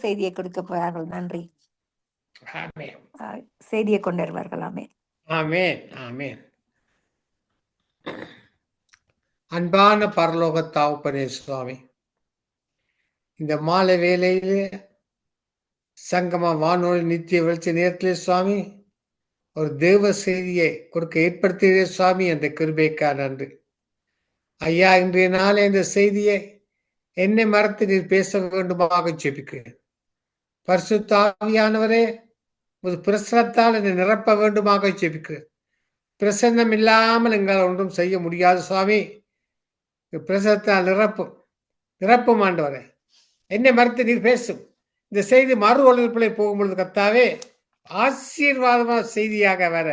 செய்தியை கொடுக்க போறார்கள். நன்றி. ஆமென். செய்தியை கொண்டு வருவார்கள். ஆமென். ஆமென். ஆமென். அன்பான பரலோக தகப்பனே சுவாமி, இந்த மாலை வேளையிலே சங்கம வானொலி நித்திய வெளிச்ச நேரத்திலே சுவாமி ஒரு தேவ செய்தியை கொடுக்க ஏற்படுத்திய சுவாமி அந்த கிருபைக்கா நன்றி. ஐயா, இன்றைய நாளே இந்த செய்தியை என்னை மறந்து நீர் பேச வேண்டுமாக ஜெபிக்கிறேன். பரிசுத்த ஆவியானவரே, ஒரு பிரசனத்தால் என்னை நிரப்ப வேண்டுமாக ஜெபிக்கிறேன். பிரசன்னம் இல்லாமல் எங்களால் ஒன்றும் செய்ய முடியாது சுவாமி. பிரசனத்தால் நிரப்பும் ஆண்டவரே. என்னை மறந்து நீர் பேசும். இந்த செய்தி மறு ஒளிபரப்பிலே போகும்பொழுது கர்த்தாவே, ஆசீர்வாதமான செய்தியாக வர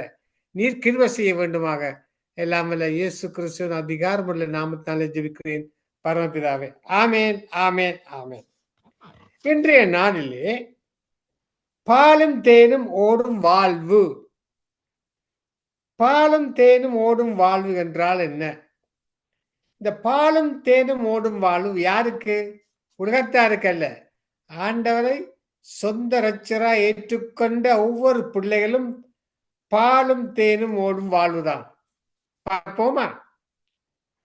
நீர் கிருபை செய்ய வேண்டுமாக எல்லாம் வல்ல இயேசு கிறிஸ்துவின் அதிகாரமுள்ள நாமத்தாலே ஜெபிக்கிறேன் பரமபிதாவே. ஆமேன். ஆமேன். ஆமேன். இன்றைய நாளிலே பாலும் தேனும் ஓடும் வாழ்வு. பாலும் தேனும் ஓடும் வாழ்வு என்றால் என்ன? இந்த பாலும் தேனும் ஓடும் வாழ்வு யாருக்கு? உலகத்தாருக்கு அல்ல. ஆண்டவரை சொந்த இரட்சகரா ஏற்றுக்கொண்ட ஒவ்வொரு பிள்ளைகளும் பாலும் தேனும் ஓடும் வாழ்வுதான். பார்ப்போமா?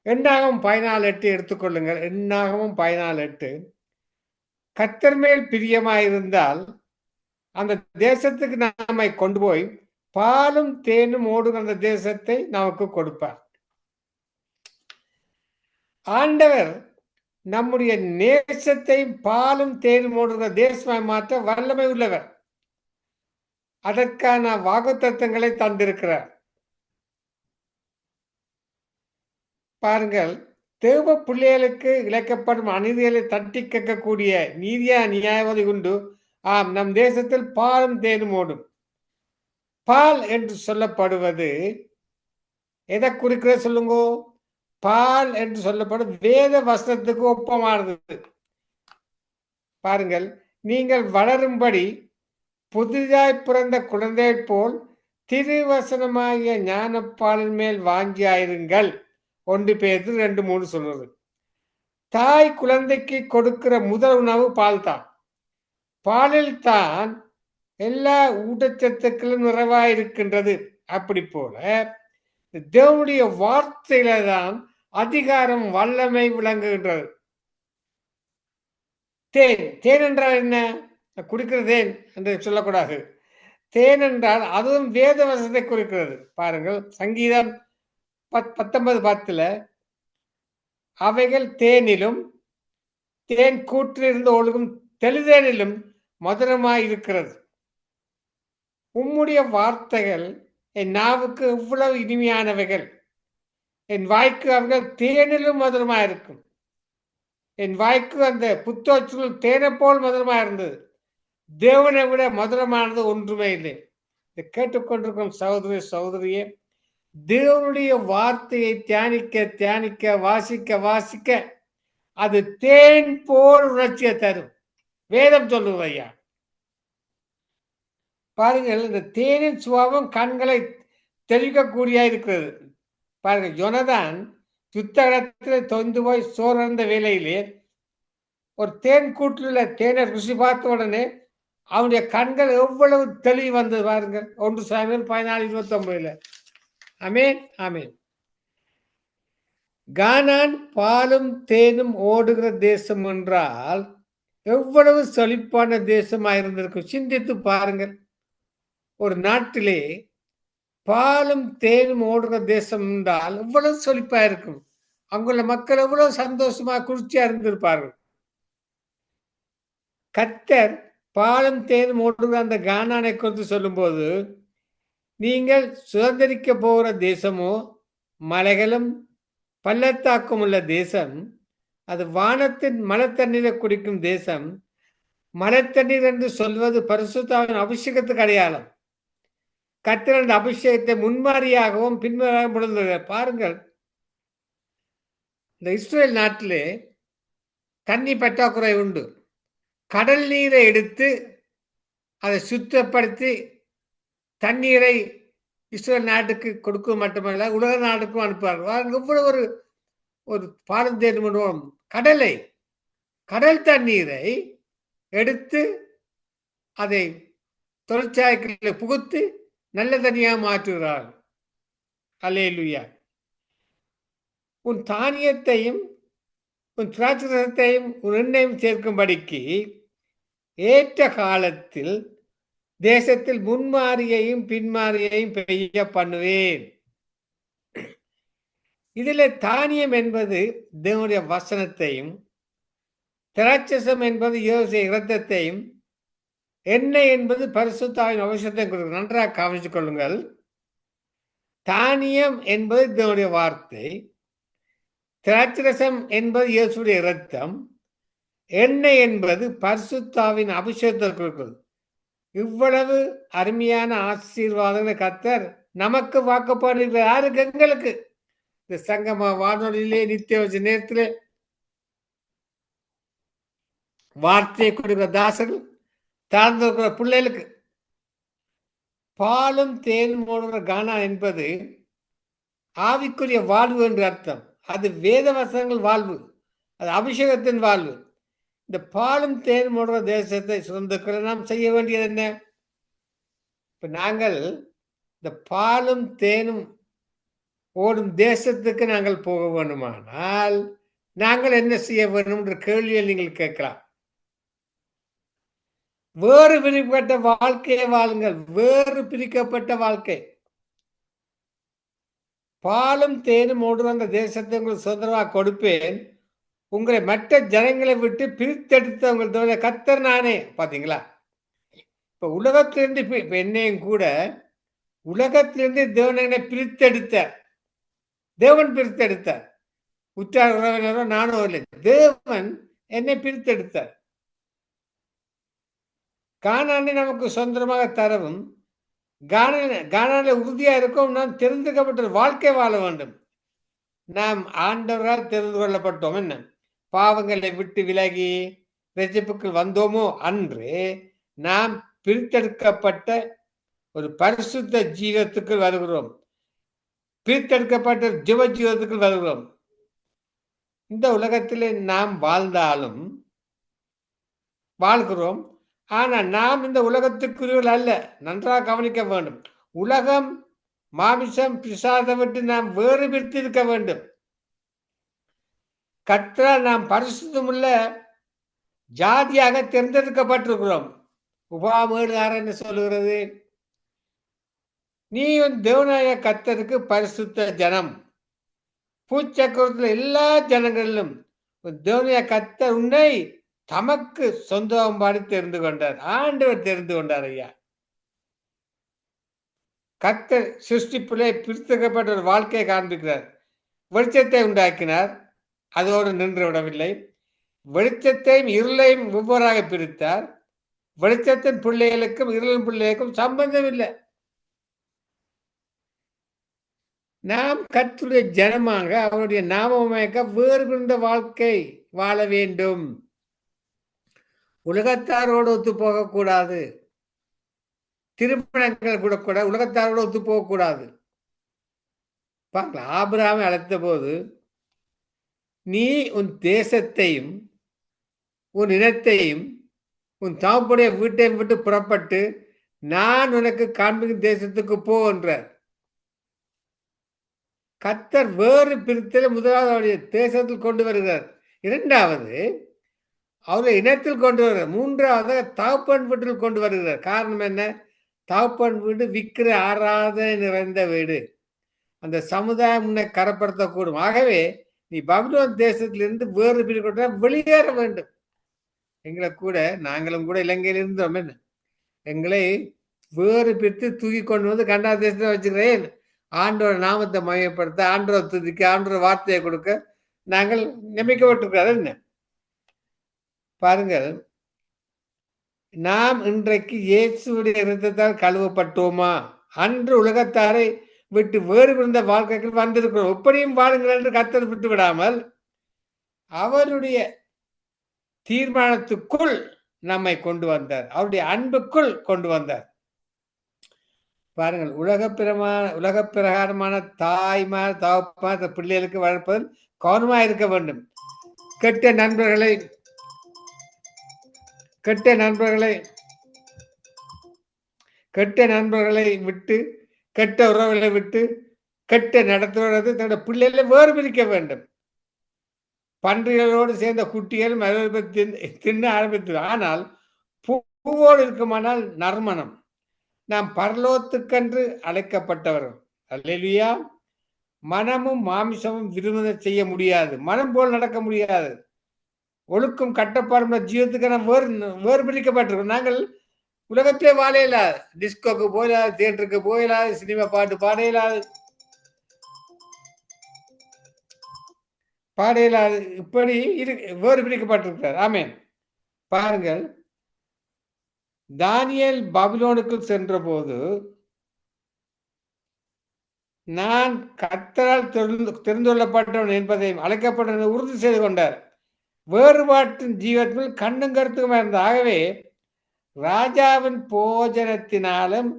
எண்ணாகமம் 14:8 எடுத்துக்கொள்ளுங்கள். எண்ணாகமம் 14:8. கர்த்தர் மேல் பிரியமாயிருந்தால் அந்த தேசத்துக்கு நம்மை கொண்டு போய் பாலும் தேனும் ஓடுகிற அந்த தேசத்தை நமக்கு கொடுப்பார். ஆண்டவர் நம்முடைய நேசத்தை பாலும் தேனும் ஓடுகிற தேசமாய் மாற்ற வல்லமை உள்ளவர். அதற்கான வாக்குத்தத்தங்களை தந்திருக்கிறார். பாருங்கள், தேவ பிள்ளைகளுக்கு இழைக்கப்படும் அநீதிகளை தட்டி கேட்கக்கூடிய நீதியா நியாயவதி உண்டு. ஆம், நம் தேசத்தில் பாலும் தேனும் ஓடும். பால் என்று சொல்லப்படுவது எதை குறிக்கிற சொல்லுங்க? பால் என்று சொல்லப்படும் வேத வசனத்துக்கு ஒப்பமானது. பாருங்கள், நீங்கள் வளரும்படி புதிதாய் பிறந்த குழந்தை போல் திருவசனமாகிய ஞானப்பாலின் மேல் வாங்கியாயிருங்கள். 1 பேதுரு 2:3 சொல்றது. தாய் குழந்தைக்கு கொடுக்கிற முதல் உணவு பால் தான். பாலில் தான் எல்லா ஊட்டச்சத்துக்களும் நிறைவாயிருக்கின்றது. அப்படி போல தேவனுடைய வார்த்தையில தான் அதிகாரம் வல்லமை விளங்குகின்றது. தேன், தேன் என்றால் என்ன? குடிக்கிற தேன் என்று சொல்லக்கூடாது. தேன் என்றால் அதுவும் வேத வசனத்தை குறிக்கிறது. பாருங்கள், சங்கீதம் 19:10 அவைகள் தேனிலும் தேன் கூற்றிலிருந்து ஒழுகும் தெளிதேனிலும் மதுரமாய் இருக்கிறது. உம்முடைய வார்த்தைகள் என் நாவுக்கு இவ்வளவு இனிமையானவைகள். என் வாய்க்கு அவைகள் தேனிலும் மதுரமாக இருக்கும். என் வாய்க்கு அந்த புத்தோச்சுள் தேனை போல் மதுரமாக இருந்தது. தேவனை விட மதுரமானது ஒன்றுமே இல்லை. இதை கேட்டுக்கொண்டிருக்கும் சகோதரி சகோதரியே, தேவனுடைய வார்த்தையை தியானிக்க தியானிக்க வாசிக்க வாசிக்க அது தேன் போல் உணர்ச்சியை தரும். வேதம் சொல்லுவது ஐயா. பாருங்கள், இந்த தேனின் சுபாவம் கண்களை தெளிக்கக்கூடிய இருக்கிறது. பாருங்கள், யோனதான் யுத்தகத்தில் தொய்ந்து போய் சோர்ந்த வேளையிலே ஒரு தேன் கூட்டில் தேனை ருசி பார்த்த உடனே அவனுடைய கண்கள் எவ்வளவு தெளிவு வந்தது பாருங்கள். 1 சாமுவேல் 14:29. ஆமென். ஆமென். கானான் பாலும் தேனும் ஓடுகிற தேசம் என்றால் எவ்வளவு செழிப்பான தேசமாயிருந்திருக்கும். சிந்தித்து பாருங்கள். ஒரு நாட்டிலே பாலும் தேனும் ஓடுகிற தேசம் என்றால் எவ்வளவு செழிப்பா இருக்கும். அங்குள்ள மக்கள் எவ்வளவு சந்தோஷமா குளிர்ச்சியா இருந்திருப்பார்கள். கர்த்தர் பாலும் தேனும் ஓடுகிற அந்த கானானை குறித்து சொல்லும்போது, நீங்கள் சுதந்திரிக்க போகிற தேசமோ மலைகளும் பள்ளத்தாக்கும் உள்ள தேசம், அது வானத்தின் மலைத்தண்ணீரை குடிக்கும் தேசம். மலைத்தண்ணீர் என்று சொல்வது பரிசுத்தாவின் அபிஷேகத்துக்கு அடையாளம். கர்த்தர் அந்த அபிஷேகத்தை முன்மாதிரியாகவும் பின்மாதிரியாகவும் பாருங்கள். இந்த இஸ்ரேல் நாட்டிலே தண்ணி பற்றாக்குறை உண்டு. கடல் நீரை எடுத்து அதை சுத்தப்படுத்தி தண்ணீரை இஸ்ரேல் நாட்டுக்கு கொடுக்க மட்டுமல்ல, உலக நாட்டுக்கும் அனுப்புவார்கள். இவ்வளவு ஒரு பாலும் தேனும் கடல் தண்ணீரை எடுத்து அதை தொழிற்சாலைகளில் புகுத்து நல்ல தனியா மாற்றுகிறார். அல்லேலூயா. உன் தானியத்தையும் உன் திராட்சரசத்தையும் உன் எண்ணெயும் சேர்க்கும்படிக்கு ஏற்ற காலத்தில் தேசத்தில் முன்மாரியையும் பின்மாரியையும் பெய்ய பண்ணுவேன். இதில் தானியம் என்பது தேவனுடைய வசனத்தையும், திராட்சசம் என்பது யோசை இரத்தத்தையும், எண்ணெய் என்பது பரிசுத்தாவின் அவசியத்தையும் கொடுக்கும். நன்றாக கவனித்துக் கொள்ளுங்கள். தானியம் என்பது தேவனுடைய வார்த்தை, திராட்சரசம் என்பது இயேசுடைய இரத்தம், எண்ணெய் என்பது பரிசுத்தாவின் அபிஷேகத்தை கொடுக்கிறது. இவ்வளவு அருமையான ஆசீர்வாதங்களை கர்த்தர் நமக்கு வாக்குப்பாடு யாருக்கு? எங்களுக்கு. இந்த சங்கம வானொலியிலே நித்திய வச்ச நேரத்திலே வார்த்தையை கொடுக்கிற தாசர்கள், தாழ்ந்திருக்கிற பிள்ளைகளுக்கு பாலும் தேனும் ஓடுகிற கானா என்பது ஆவிக்குரிய வாழ்வு என்று அர்த்தம். அது வேத வசனங்கள் வாழ்வு, அது அபிஷேகத்தின் வாழ்வு. இந்த பாலும் தேனும் ஓடுகிற தேசத்தை சுதந்திர நாம் செய்ய வேண்டியது என்ன? இப்ப நாங்கள் இந்த பாலும் தேனும் ஓடும் தேசத்துக்கு நாங்கள் போக வேண்டுமானால் நாங்கள் என்ன செய்ய வேண்டும் என்ற கேள்வியை நீங்கள் கேட்கலாம். வேறு பிரிக்கப்பட்ட வாழ்க்கையை வாழுங்கள். வேறு பிரிக்கப்பட்ட வாழ்க்கை. பாலும் தேனும் ஓடுகிற அந்த தேசத்தை உங்களுக்கு சுதந்திரமாக கொடுப்பேன், உங்களை மற்ற ஜனங்களை விட்டு பிரித்தெடுத்த உங்கள் கர்த்தர் நானே. பாத்தீங்களா? இப்ப உலகத்திலிருந்து இப்ப என்னையும் கூட உலகத்திலிருந்து தேவனை பிரித்தெடுத்தார். தேவன் பிரித்தெடுத்தார். உற்றார் உறவினரோ நானோ இல்லை, தேவன் என்னை பிரித்தெடுத்தார். கானானை நமக்கு சொந்தமாக தரவும், கானானில் உறுதியா இருக்கும். நாம் தெரிந்துக்கப்பட்ட வாழ்க்கை வாழ வேண்டும். நாம் ஆண்டவரால் தெரிந்து கொள்ளப்பட்டோம். என்ன பாவங்களை விட்டு விலகி ரட்சிப்புக்குள் வந்தோமோ அன்று நாம் பிரித்தெடுக்கப்பட்ட ஒரு பரிசுத்த ஜீவத்துக்குள் வருகிறோம். பிரித்தெடுக்கப்பட்ட ஜீவ ஜீவத்துக்குள் வருகிறோம். இந்த உலகத்திலே நாம் வாழ்கிறோம். ஆனா நாம் இந்த உலகத்துக்குரியவர்கள் அல்ல. நன்றாக கவனிக்க வேண்டும். உலகம், மாமிசம், பிசாசை விட்டு நாம் வேறு பிரித்து இருக்க வேண்டும். கர்த்தரால் நாம் பரிசுத்தமுள்ள ஜாதியாக தேர்ந்தெடுக்கப்பட்டிருக்கிறோம். உபாகம் 7:6 என்ன சொல்லுகிறது? நீ தேவனாய கர்த்தருக்கு பரிசுத்த ஜனம். பூச்சக்கரத்தில் எல்லா ஜனங்களிலும் தேவனாய கர்த்தர் உன்னை தமக்கு சொந்தமாடி தெரிந்து கொண்டார். ஆண்டவர் தெரிந்து கொண்டார். ஐயா, கர்த்தர் சிருஷ்டிப்பிலே பிரித்தெடுக்கப்பட்ட ஒரு வாழ்க்கையை காண்பிக்கிறார். வெளிச்சத்தை உண்டாக்கினார், அதோடு நின்று விடவில்லை. வெளிச்சத்தையும் இருளையும் ஒவ்வொருவராக பிரித்தார். வெளிச்சத்தின் பிள்ளைகளுக்கும் இருளின் பிள்ளைகளுக்கும் சம்பந்தம் இல்லை. நாம் கர்த்தருடைய ஜனமாக அவருடைய நாமமாக வேறுபட்ட வாழ்க்கை வாழ வேண்டும். உலகத்தாரோடு ஒத்து போகக்கூடாது. திருமணங்கள் கூட உலகத்தாரோடு ஒத்து போகக்கூடாது. ஆபிரகாமை அழைத்த போது, நீ உன் தேசத்தையும் உன் இனத்தையும் உன் தகப்பனுடைய வீட்டையும் விட்டு புறப்பட்டு நான் உனக்கு காண்பிக்கும் தேசத்துக்கு போ என்றார். கர்த்தர் வேறு பிரித்தல் முதலாவது அவருடைய தேசத்தில் கொண்டு வருகிறார். இரண்டாவது அவருடைய இனத்தில் கொண்டு வருகிறார். மூன்றாவது தகப்பன் வீட்டில் கொண்டு வருகிறார். காரணம் என்ன? தகப்பன் வீடு விக்கிர ஆராதனை நிறைந்த வீடு. அந்த சமுதாயம் உன்னை கரப்படுத்தக்கூடும். ஆகவே நீ பபிலோன் தேசத்திலிருந்து வேறு பிரிக்கப்பட்ட வெளியேற வேண்டும். எங்களை கூட நாங்களும் கூட இலங்கையில் இருந்தோம். என்ன எங்களை வேறு பிரித்து தூக்கி கொண்டு வந்து கண்டா தேசத்தை வச்சுக்கிறேன். ஆண்டோட நாமத்தை மையப்படுத்த, ஆண்டோட துதிக்க, ஆண்டோட வார்த்தையை கொடுக்க நாங்கள் நியமிக்கப்பட்டிருக்கிறார். என்ன பாருங்கள், நாம் இன்றைக்கு இயேசுடைய இரத்தத்தால் கழுவப்பட்டோமா? அன்று உலகத்தாரை விட்டு வேறு இருந்த வாழ்க்கைகள் வந்திருக்கிறோம். எப்படியும் வாழுங்கள் என்று கர்த்தர் விட்டு விடாமல் அவருடைய தீர்மானத்துக்குள் நம்மை கொண்டு வந்தார். அவருடைய அன்புக்குள் கொண்டு வந்தார். பாருங்கள், உலக பிரகாரமான தாய்மார் தகப்பமார் பிள்ளைகளுக்கு வளர்ப்பதில் கவனமாக இருக்க வேண்டும். கெட்ட நண்பர்களை கெட்ட நண்பர்களை விட்டு, கெட்ட உறவுகளை விட்டு, கெட்ட நடத்துவது தன்னோட பிள்ளைகளை வேறு பிரிக்க வேண்டும். பன்றிகளோடு சேர்ந்த குட்டிகளும் தின்ன ஆரம்பித்தது. ஆனால் பூவோடு இருக்குமானால் நறுமணம். நாம் பரலோகத்துக்கென்று அழைக்கப்பட்டவர்கள். அல்லேலூயா. மனமும் மாமிசமும் விரும்புவதை செய்ய முடியாது. மனம் போல் நடக்க முடியாது. ஒழுக்கம் கட்டப்பாடு ஜீவத்துக்கு நாம் வேறு பிரிக்கப்பட்டிருக்கோம். நாங்கள் உலகத்திலே வாழ இயலாது. டிஸ்கோக்கு போயிடாது, தியேட்டருக்கு போயிடாது, சினிமா பாட்டு பாட இயலாது. இப்படி வேறு பிரிக்கப்பட்டிருக்கிறார். ஆமென். பாருங்கள், தானியேல் பாபிலோனுக்கு சென்ற போது நான் கர்த்தரால் தெரிந்து கொள்ளப்பட்டவன் என்பதையும் அழைக்கப்பட்ட உறுதி செய்து கொண்டார். வேறுபாட்டின் ஜீவத்தில் கண்ணும் கருத்துமா இருந்த. ஆகவே ராஜாவின் போஜனத்தினாலும்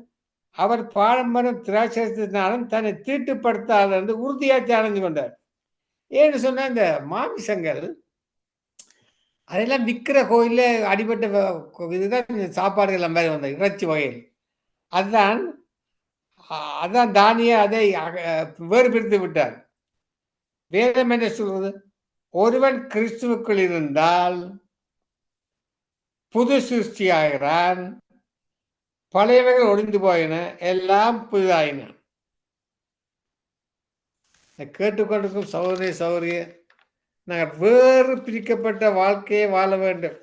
அவர் பாரம்பரியம் திராட்சத்தினாலும் தன்னை தீட்டுப்படுத்தாத என்று உறுதியாக அடைஞ்சு கொண்டார். ஏன்னு சொன்னா, இந்த மாமிசங்கள் அதெல்லாம் விற்கிற கோயில்ல அடிபட்ட இதுதான் சாப்பாடுகள் மாதிரி வந்த இறைச்சி வகையில். அதான் தானியே அதை வேறு பிரித்து விட்டார். வேதம் என்ன சொல்றது? ஒருவன் கிறிஸ்துவுக்குள் இருந்தால் புது சிருஷ்டியாகிறான், பழையவைகள் ஒழிந்து போயின, எல்லாம் புதிதாயின. கேட்டுக்கொண்டிருக்கும் சகோதரிய நாங்கள் வேறு பிரிக்கப்பட்ட வாழ்க்கையை வாழ வேண்டும்.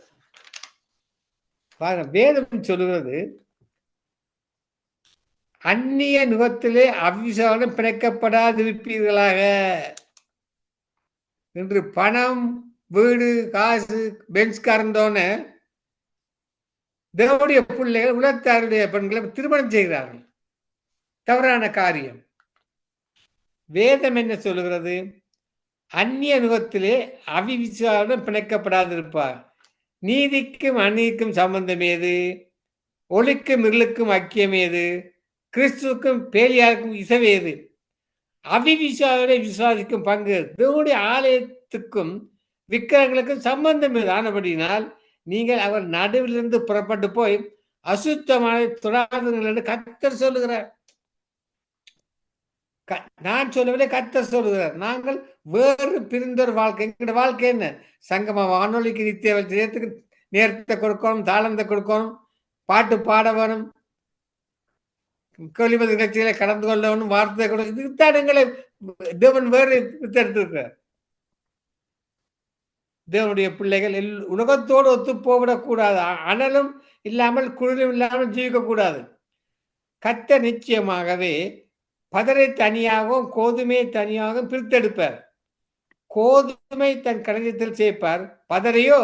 வேதம் சொல்லுகிறது, அந்நிய நுகத்திலே அவிசுவாசம் பிணைக்கப்படாதிருப்பீர்களாக. இன்று பணம், வீடு, காசு, பென்ஸ் கார்ந்தோன தேவனுடைய பிள்ளைகள் உலகத்தாருடைய பெண்களை திருமணம் செய்கிறார்கள். தவறான காரியம். வேதம் என்ன சொல்லுகிறது? அந்நிய நுகத்திலே அவிசுவாசம் பிணைக்கப்படாதிருப்பார். நீதிக்கும் அநீதிக்கும் சம்பந்தம் ஏது? ஒளிக்கும் இருளுக்கும் ஐக்கியம் ஏது? கிறிஸ்துவுக்கும் பேலியாருக்கும் இசைவேது? விசுவாசிக்கும் பங்கு தேவனுடைய ஆலயத்துக்கும் விக்கிரகங்களுக்கும் சம்பந்தம் ஏது? ஆனபடினால் நீங்கள் அவர் நடுவிலிருந்து புறப்பட்டு போய் அசுத்தமான தொடாதீர்கள் என்று கர்த்தர் சொல்லுகிறார். நான் சொல்லவில்லை, கர்த்தர் சொல்லுகிறார். நாங்கள் வேறு பிரிந்தொரு வாழ்க்கை. எங்களோட வாழ்க்கை என்ன? சங்கம வானொலிக்கு நித்திய நேரத்தை கொடுக்கணும், தாளத்தை கொடுக்கணும், பாட்டு பாட வேணும், கேள்வி நிகழ்ச்சிகளை கடந்து கொள்ளணும், வார்த்தை கொடுக்கணும். இதுதான் எங்களை தேவன் வேறு எடுத்திருக்கிறார். தேவனுடைய பிள்ளைகள் உலகத்தோடு ஒத்து போவிடக்கூடாது. அனலும் இல்லாமல் குளிரும் இல்லாமல் ஜீவிக்கக்கூடாது. கர்த்தர் நிச்சயமாகவே பதரை தனியாகவும் கோதுமையை தனியாகவும் பிரித்தெடுப்பார். கோதுமை தன் களஞ்சியத்தில் சேர்ப்பார், பதரையோ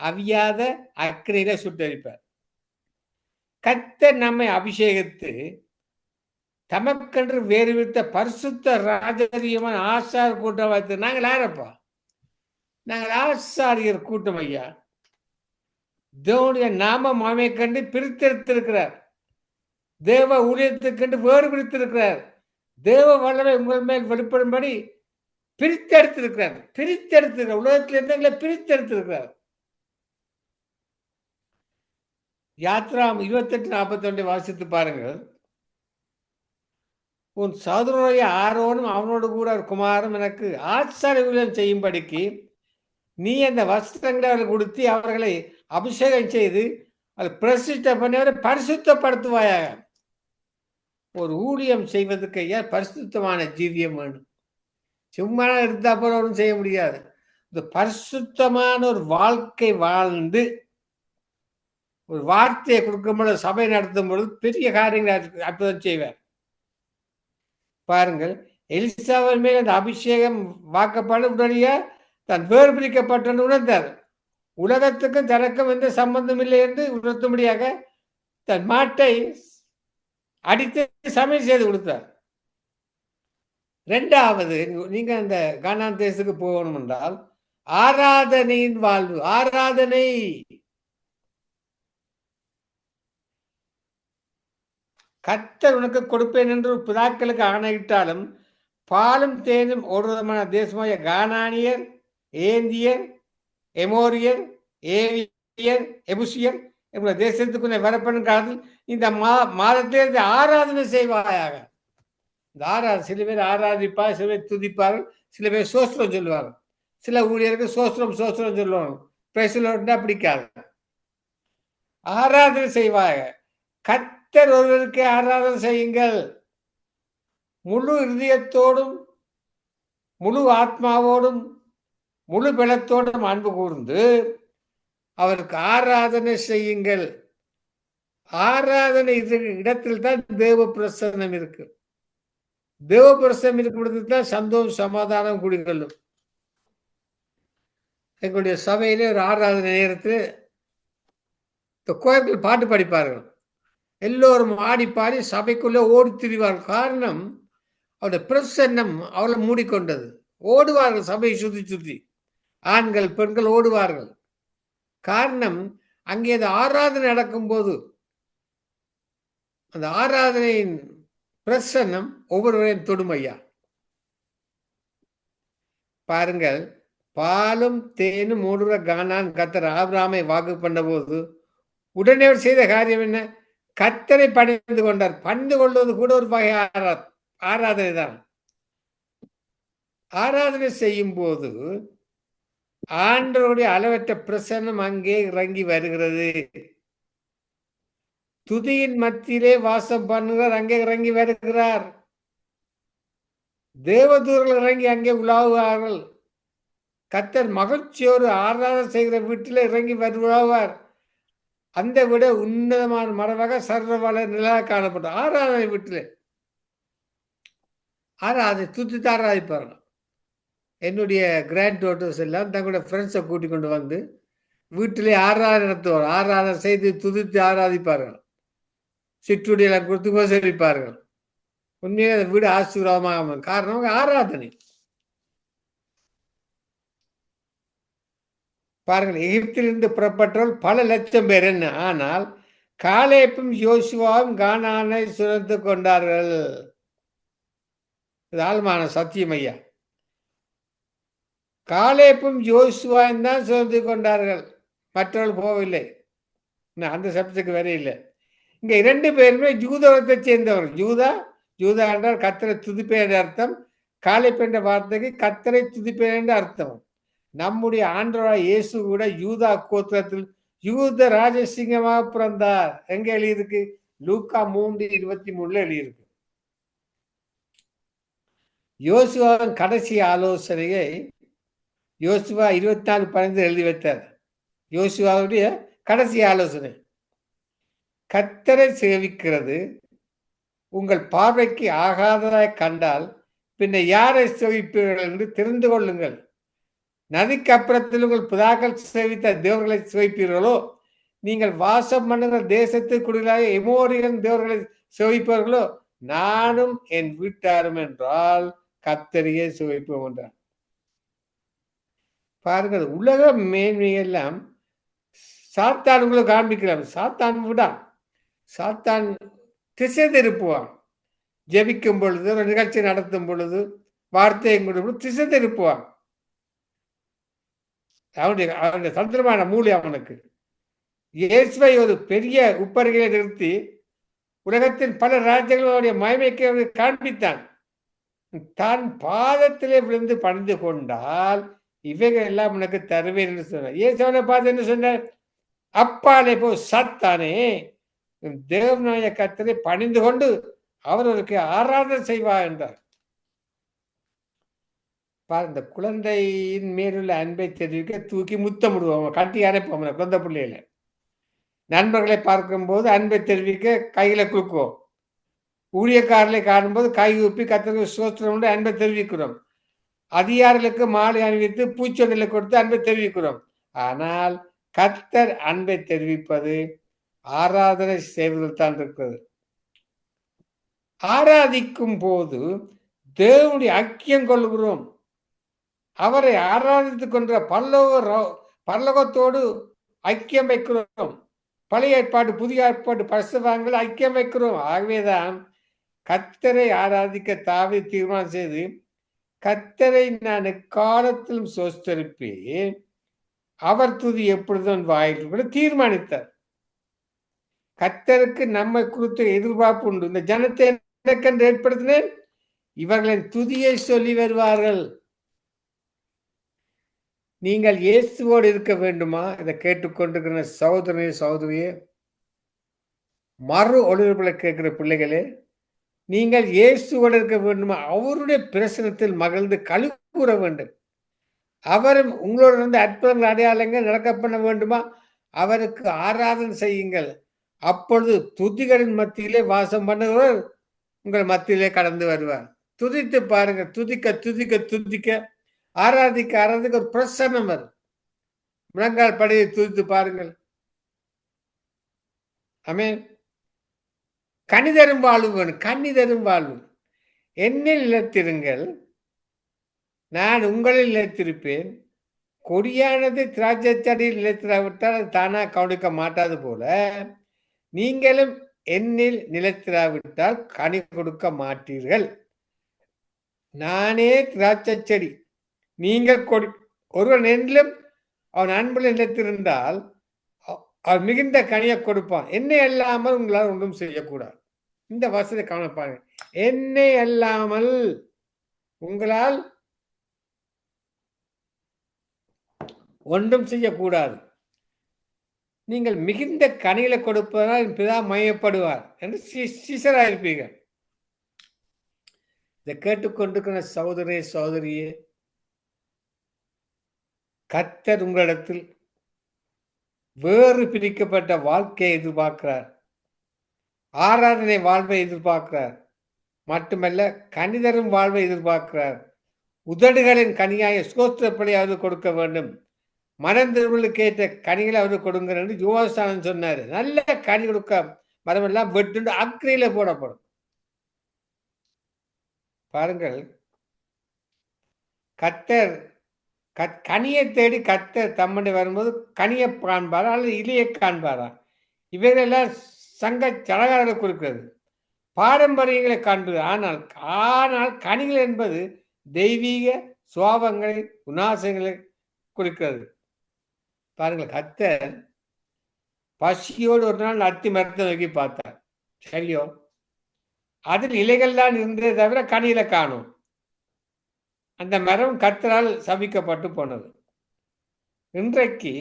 அவியாத அக்கினியில சுட்டரிப்பார். கர்த்தர் நம்மை அபிஷேகித்து தமக்கென்று வேறு வித்த பரிசுத்த ராஜரீகமான ஆசார் கூட்டம் வைத்து. நாங்கள் யாரப்பா? நாங்கள் ஆசாரியர் கூட்டம் ஐயா. தேவனுடைய நாம மாமை கண்டு பிரித்தெடுத்திருக்கிறார். தேவ ஊழியத்துக்கென்று வேறு பிரித்திருக்கிறார். தேவ வல்லமை உங்கள் மேல் வெளிப்படும்படி பிரித்தெடுத்திருக்கிறார். உலகத்திலிருந்து எங்களை பிரித்தெடுத்திருக்கிறார். யாத்ராம் 28:41 வாசித்து பாருங்கள். உன் சகோதரனுடைய ஆரோனும் அவனோடு கூட குமாரும் எனக்கு ஆசாரிய ஊழியம் செய்யும்படிக்கு நீ அந்த வஸ்திரங்களை அவர்கள் கொடுத்து அவர்களை அபிஷேகம் செய்து அதை பிரசித்த பண்ணி பரிசுத்தப்படுத்துவாயாக. ஒரு ஊழியம் செய்வதற்கு ஐயா பரிசுத்தமான ஜீவியம் வேணும். சும்மா எடுத்தா போல ஒன்றும் செய்ய முடியாது. இந்த பரிசுத்தமான ஒரு வாழ்க்கை வாழ்ந்து ஒரு வார்த்தையை கொடுக்கும் பொழுது, சபை நடத்தும் பொழுது பெரிய காரியங்களை அற்புதம் செய்வார். பாருங்கள், எலிசாவின் மேல் அந்த அபிஷேகம் வாக்கப்பட உடனடியாக தன் வேறு பிரிக்கப்பட்ட உணர்ந்தார். உலகத்துக்கும் தனக்கும் எந்த சம்பந்தம் இல்லை என்று உணர்த்தும்படியாக தன் மாட்டை அடித்து சமையல் செய்து கொடுத்தார். இரண்டாவது, நீங்க அந்த கானான் தேசத்துக்கு போகணும் என்றால் ஆராதனையின் வாழ்வு. ஆராதனை கர்த்தர் உனக்கு கொடுப்பேன் என்று பிதாக்களுக்கு ஆணையிட்டாலும் பாலும் தேனும் ஒரு விதமான தேசமாக கானானியர், ஏந்தியர், எமோரியர், ஏவியர், எபுசியர் என்ற தேசத்துக்குள்ளே வரப்படும் காலத்தில் இந்த மாதத்திலே இந்த ஆராதனை செய்வாயாக. இந்த சில பேர் ஆராதிப்பார், சில பேர் துதிப்பார்கள், சில பேர் சோஸ்திரம் சொல்லுவார்கள். சில ஊழியர்கள் சோஸ்திரம் சொல்லுவாங்க. பிரேசலோட்னா பிடிக்காது. ஆராதனை செய்வாங்க. கர்த்தர் ஒருவருக்கு ஆராதனை செய்யுங்கள். முழு இதயத்தோடும், முழு ஆத்மாவோடும், முழு பலத்தோடும் அன்பு கூர்ந்து அவருக்கு ஆராதனை செய்யுங்கள். ஆராதனை இடத்தில் தான் தேவ பிரசன்னம் இருக்கு. தேவ பிரசன்னம் இருக்கும் தான் சந்தோஷம் சமாதானம் குடிக்கொள்ளும். எங்களுடைய சபையிலே ஒரு ஆராதனை நேரத்தில் இந்த கோயில்கள் பாட்டு படிப்பார்கள். எல்லோரும் ஆடி பாடி சபைக்குள்ளே ஓடி திரிவார்கள். காரணம் அவருடைய பிரசன்னம் அவளை மூடிக்கொண்டது. ஓடுவார்கள் சபையை சுற்றி சுற்றி, ஆண்கள் பெண்கள் ஓடுவார்கள். காரணம் அங்கே அந்த ஆராதனை நடக்கும் போது அந்த ஆராதனையின் பிரசன்னம் ஒவ்வொருவரையும் தொடுமையா. பாருங்கள், பாலும் தேனும் ஓடுற கானான் கர்த்தர் ஆபிரகாமை வாக்கு பண்ண போது உடனே அவர் செய்த காரியம் என்ன? கர்த்தரை பணிந்து கொண்டார். பணிந்து கொள்வது கூட ஒரு வகை ஆராதனை தான். ஆராதனை செய்யும் போது ஆண்டவருடைய அளவற்ற பிரசன்னம் அங்கே இறங்கி வருகிறது. துதியின் மத்தியிலே வாசம் பண்ணுகிறார், அங்கே இறங்கி வருகிறார். தேவதூர்கள் இறங்கி அங்கே உலாவுவார்கள். கர்த்தர் மகிழ்ச்சியோடு ஆராதனை செய்கிற வீட்டில் இறங்கி உலாவார். அந்த விட உன்னதமான மரபாக சர்வவள நிலையாக காணப்படும். ஆராதனை வீட்டில் துதித்து ஆராதிப்பார்கள். என்னுடைய கிராண்ட் டாட்டர்ஸ் எல்லாம் தங்களுடைய ஃப்ரெண்ட்ஸை கூட்டிக் கொண்டு வந்து வீட்டிலே ஆராதனை நடத்துவார். ஆராதனை செய்து துதித்து ஆராதிப்பார்கள். சிற்றுடியெல்லாம் கொடுத்து உபசரிப்பார்கள். உண்மையாக அந்த வீடு ஆசீர்வாதமாக. காரணம் ஆராதனை. பாருங்கள், எகிப்திலிருந்து புறப்பட்டவர்கள் பல லட்சம் பேர் என்ன, ஆனால் காலேப்பும் யோசுவாவும் கானானை சுரந்து கொண்டார்கள். இது ஆழ்மான சத்தியம் ஐயா. காலேப்பும் யோசுவாவும் தான் சுரந்து கொண்டார்கள், மற்றவர்கள் போகவில்லை. அந்த சப்ஜெக்ட் வேற இல்லை. இங்க 2 பேருமே யூதத்தை சேர்ந்தவர். யூதா என்றால் கர்த்தரை துதிப்பேன் என்ற அர்த்தம். காலேப் என்ற வார்த்தைக்கு கர்த்தரை துதிப்பேன் என்ற அர்த்தம். நம்முடைய ஆண்டவராய் இயேசு கூட யூதா கோத்திரத்தில் யூத ராஜசிங்கமாக பிறந்தார். எங்க எழுதியிருக்கு? லூக்கா 3:23 எழுதியிருக்கு. யோசுவாவின் கடைசி ஆலோசனையை யோசுவா 24:15 எழுதி வைத்தார். யோசுவாவுடைய கடைசி ஆலோசனை, கர்த்தரை சேவிக்கிறது உங்கள் பார்வைக்கு ஆகாததாய் கண்டால் பின்ன யாரை சேவிப்பீர்கள் என்று தெரிந்து கொள்ளுங்கள். நதிக்கு அப்புறத்தில் உங்கள் பிதாக்கள் சேவித்த தேவர்களை சேவிப்பீர்களோ, நீங்கள் வாசம் பண்ணுகிற தேசத்துக்கு குடிகளாக எமோரியன் தேவர்களை சேவிப்பவர்களோ, நானும் என் வீட்டாரும் என்றால் கர்த்தரையே சேவிப்போம் என்றார். பாருங்கள், உலக மேன்மையெல்லாம் சாத்தான் உங்களுக்கு காண்பிக்கிறான். சாத்தான் விடான். சாத்தான் திசை திருப்புவான். ஜெபிக்கும் பொழுது, ஒரு நிகழ்ச்சி நடத்தும் பொழுது, வார்த்தையை கொடுக்கும் திசை திருப்புவான். அவனுடைய தந்திரமான மூளை அவனுக்கு. இயேசுவை ஒரு பெரிய உப்பருகையை நிறுத்தி உலகத்தின் பல ராஜ்யங்களுடைய மகிமைக்கு காண்பித்தான். தான் பாதத்திலே விழுந்து பணிந்து கொண்டால் இவைகள் எல்லாம் உனக்கு தருவேன் என்று சொன்னார். இயேசுவை பார்த்து என்ன சொன்னார்? அப்பாலே போ சத்தானே, தேவநாய கர்த்தரை பணிந்து கொண்டு அவர்களுக்கு ஆராதனை செய்வார் என்றார். இந்த குழந்தையின் மேலுள்ள அன்பை தெரிவிக்க தூக்கி முத்தமிடுவோம், கட்டி அரைப்போம். குழந்தை பிள்ளையில நண்பர்களை பார்க்கும்போது அன்பை தெரிவிக்க கையில குலுக்குவோம். ஊழியக்காரர்களை காணும்போது கை ஊப்பி கர்த்தருக்கு ஸ்தோத்திரம் அன்பை தெரிவிக்கிறோம். அதிகாரிகளுக்கு மாலை அணிவித்து பூச்சொல்லை கொடுத்து அன்பை தெரிவிக்கிறோம். ஆனால் கர்த்தர் அன்பை தெரிவிப்பது ஆராதனை செய்வதில் தான் இருக்கிறது. ஆராதிக்கும் போது தேவனுடைய ஐக்கியம் கொள்கிறோம். அவரை ஆராதித்துக் கொண்ட பரலோகத்தோடு ஐக்கியம் வைக்கிறோம். பழைய ஏற்பாடு புதிய ஏற்பாடு பரிசுத்தவான்கள் ஐக்கியம் வைக்கிறோம். ஆகவேதான் கர்த்தரை ஆராதிக்க தாவீது தீர்மானம் செய்து, கர்த்தரை நான் எக்காலத்திலும் ஸ்தோத்திரிப்பேன், அவர் துதி எப்பொழுதும் வாயில் கூட தீர்மானித்தார். கர்த்தருக்கு நம்மை குறித்த எதிர்பார்ப்பு உண்டு. இந்த ஜனத்தை எனக்கென்று ஏற்படுத்தினேன், இவர்களின் துதியை சொல்லி வருவார்கள். நீங்கள் இயேசுவோடு இருக்க வேண்டுமா? இதை கேட்டுக்கொண்டிருக்கிற சகோதரனே, சகோதரியே, மறு ஒளிபரப்புல கேட்கிற பிள்ளைகளே, நீங்கள் இயேசுவோடு இருக்க வேண்டுமா? அவருடைய பிரசனத்தில் மகிழ்ந்து களி கூற வேண்டும். அவரும் உங்களோட இருந்து அற்புதங்கள் அடையாளங்கள் நடக்க பண்ண வேண்டுமா? அவருக்கு ஆராதனை செய்யுங்கள். அப்பொழுது துதிகளின் மத்தியிலே வாசம் பண்ணுகிறவர் உங்கள் மத்தியிலே கடந்து வருவார். துதித்து பாருங்க. துதிக்க துதிக்க துதிக்க, ஆராதிக்க ஆராதிக்க ஒரு பிரசன்னம் வரும். முழங்கால் படியை துதித்து பாருங்கள். ஆமென். கனிதரும் வாழ்வு வேணும். கனிதரும் வாழ்வு. என்னில் நிலைத்திருங்கள், நான் உங்களில் நிலைத்திருப்பேன். கொடியானது திராட்சைச்செடியில் நிலைத்திராவிட்டால் அது தானாக கவனிக்க மாட்டாது போல, நீங்களும் என்னில் நிலைத்திராவிட்டால் கனி கொடுக்க மாட்டீர்கள். நானே திராட்சை செடி, நீங்கள் கொடி. ஒருவன் என்னிலும் அவன் அன்பில் நிலைத்திருந்தால் அவன் மிகுந்த கனியை கொடுப்பான். என்னை அல்லாமல் உங்களால் ஒன்றும் செய்யக்கூடாது. இந்த வசதி கவனிப்பாங்க. என்னை அல்லாமல் உங்களால் ஒன்றும் செய்யக்கூடாது. நீங்கள் மிகுந்த கனிகளை கொடுப்பதால் என் பிதா மையப்படுவார் என்று சீசராயிருப்பீர்கள். இதை கேட்டுக்கொண்டிருக்கிற சகோதரே, சகோதரியே, கர்த்தர் உங்களிடத்தில் வேறு பிரிக்கப்பட்ட வாழ்க்கையை எதிர்பார்க்கிறார். ஆராதனை வாழ்வை எதிர்பார்க்கிறார். மட்டுமல்ல, கனிதரும் வாழ்வை எதிர்பார்க்கிறார். உதடுகளின் கனியாய ஸ்தோத்திரப்படி அவருக்கு கொடுக்க வேண்டும். மனந்திருவலுக்கு ஏற்ற கனிகளை அவருக்கு கொடுங்க என்று யோவான் சொன்னார். நல்ல கனி கொடுக்க மரமெல்லாம் வெட்டு அக்னியில போடப்படும். பாருங்கள், கர்த்தர் கனியை தேடி கர்த்தர் தம்மனை வரும்போது கனியை காண்பாரா அல்லது இலையை காண்பாரா? இவைகளெல்லாம் சங்க சடங்காக குறிக்கிறது, பாரம்பரியங்களை காண்பது. ஆனால் கனிகள் என்பது தெய்வீக சுவாபங்களை, உணாசங்களை குறிக்கிறது. பாருங்கள், கர்த்தர் பசியோடு ஒரு நாள் அத்தி மரத்தை நோக்கி பார்த்தார். சரியோ, அதில் இலைகள் தான் இருந்ததே தவிர கனியில காணும். அந்த மரம் கர்த்தரால் சபிக்கப்பட்டு போனது. இன்றைக்கு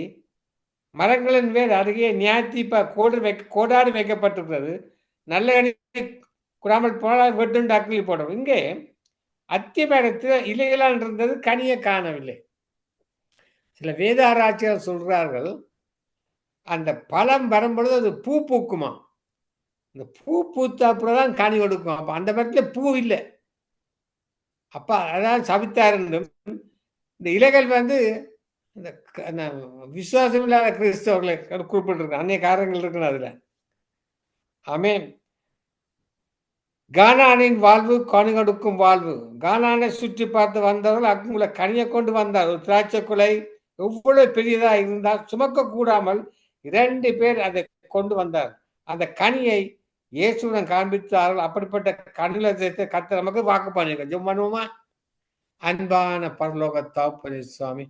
மரங்களின் மேல் அருகே நியாயத்தீப்பா கோடாடு வைக்கப்பட்டிருக்கிறது. நல்ல கனி கூடாமல் போனால் வெட்டுண்டு அக்கிலி போடும். இங்கே அத்தி மரத்தில் இலைகளால் இருந்தது, கனியை காணவில்லை. சில வேத ஆராய்ச்சியாளர் சொல்கிறார்கள், அந்த பழம் வரும்பொழுது அது பூ பூக்குமா. இந்த பூ பூத்தாப்புறதான் கனி கொடுக்கும். அப்ப அந்த மரத்துல பூ இல்லை. அப்ப அதான் சபித்தார். இந்த இலைகள் வந்து இந்த விசுவாசம் இல்லாத கிறிஸ்தவர்களை குறிப்பிட்டிருக்க அன்னைய காரணங்கள் இருக்கணும் அதுல. ஆமென். கானானின் வாழ்வு கனி கொடுக்கும் வாழ்வு. கானானை சுற்றி பார்த்து வந்தவர்கள் அங்குள்ள கனியை கொண்டு வந்தார். ஒரு திராட்சை குலை எவ்வளவு பெரியதா இருந்தால் சுமக்க கூடாமல் 2 பேர் அதை கொண்டு வந்தார். அந்த கனியை இயேசுடன் காண்பித்தார்கள். அப்படிப்பட்ட கனிகளை கர்த்தர் நமக்கு வாக்கு பண்ணிருக்க. ஜெபம் பண்ணுவோமா? அன்பான பரலோக தகப்பனே சுவாமி,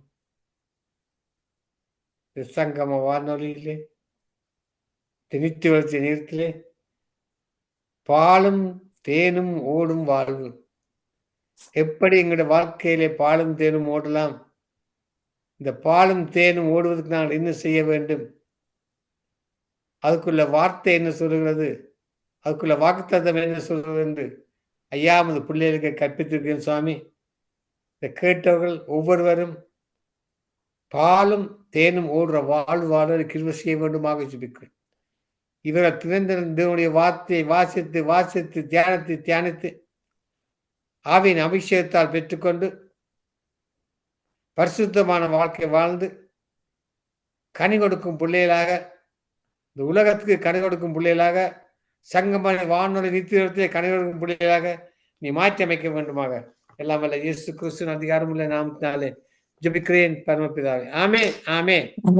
சங்கம வானொலியிலே, நித்திய வளர்ச்சி நேரத்திலே பாலும் தேனும் ஓடும் வாழ்வு. எப்படி எங்களுடைய வாழ்க்கையிலே பாலும் தேனும் ஓடலாம்? இந்த பாலும் தேனும் ஓடுவதற்கு நான் என்ன செய்ய வேண்டும்? அதுக்குள்ள வார்த்தை என்ன சொல்லுகிறது? அதுக்குள்ள வாக்குத்தத்தம் என்ன சொல்கிறது என்று ஐயா நமது பிள்ளைகளுக்கு கற்பித்திருக்கேன் சுவாமி. இதை கேட்டவர்கள் ஒவ்வொருவரும் பாலும் தேனும் ஓடுற வாழ்வு வாழ கிருபை செய்ய வேண்டுமாக ஜெபிக்கிறேன். இவர்கள் திறந்திருந்தவனுடைய வார்த்தையை வாசித்து வாசித்து தியானித்து தியானித்து ஆவியின் அபிஷேகத்தால் பெற்றுக்கொண்டு பரிசுத்தமான வாழ்க்கை வாழ்ந்து கனி கொடுக்கும் பிள்ளைகளாக, இந்த உலகத்துக்கு கனி கொடுக்கும் பிள்ளைகளாக, சங்கமான வானொலி நித்தியத்தை கனி கொடுக்கும் பிள்ளைகளாக நீ மாற்றி அமைக்க வேண்டுமாக எல்லாம் வல்ல இயேசு கிறிஸ்துவின் அதிகாரமுள்ள நாமத்தினாலே ஜெபிக்கிறேன் பரமபிதாவே. ஆமென், ஆமென்.